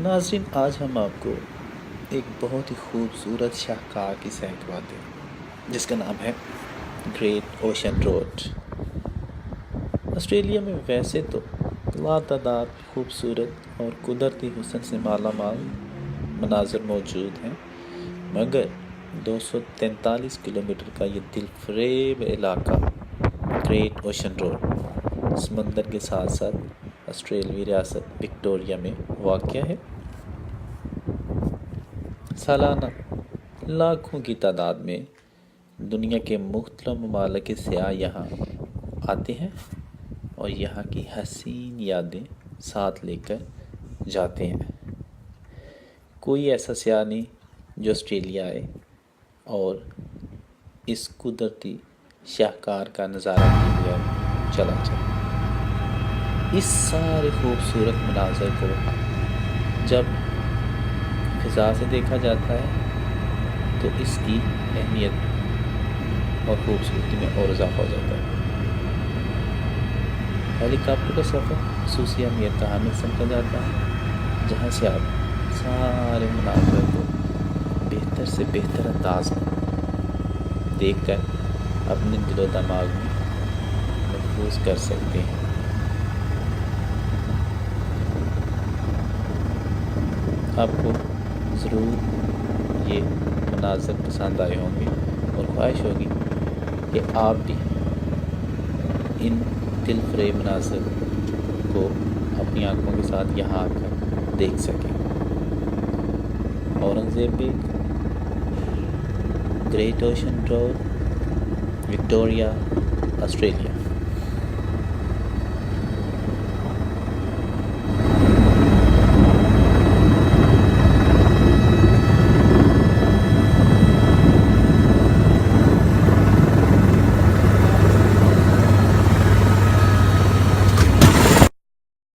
ناظرین، آج ہم آپ کو ایک بہت ہی خوبصورت شاہکار کی سیر کرواتے ہیں جس کا نام ہے گریٹ اوشن روڈ۔ آسٹریلیا میں ویسے تو لاتعداد خوبصورت اور قدرتی حسن سے مالا مال مناظر موجود ہیں، مگر 243 کلومیٹر کا یہ دل فریب علاقہ گریٹ اوشن روڈ سمندر کے ساتھ ساتھ آسٹریلوی ریاست وکٹوریہ میں واقع ہے۔ سالانہ لاکھوں کی تعداد میں دنیا کے مختلف ممالک کے سیاح یہاں آتے ہیں اور یہاں کی حسین یادیں ساتھ لے کر جاتے ہیں۔ کوئی ایسا سیاح نہیں جو آسٹریلیا آئے اور اس قدرتی شاہکار کا نظارہ کیے بغیر چلا جائے۔ اس سارے خوبصورت مناظر کو جب فضا سے دیکھا جاتا ہے تو اس کی اہمیت اور خوبصورتی میں اور اضافہ ہو جاتا ہے۔ ہیلی کاپٹر کا سفر خصوصی اہمیت کا حامل سمجھا جاتا ہے، جہاں سے آپ سارے مناظر کو بہتر سے بہتر انداز میں دیکھ کر اپنے دل و دماغ میں محفوظ کر سکتے ہیں۔ آپ کو ضرور یہ مناظر پسند آئے ہوں گے اور خواہش ہوگی کہ آپ بھی ان دل فریب مناظر کو اپنی آنکھوں کے ساتھ یہاں آ کر دیکھ سکیں۔ Aurangzeb Baig, great ocean road, Victoria, Australia.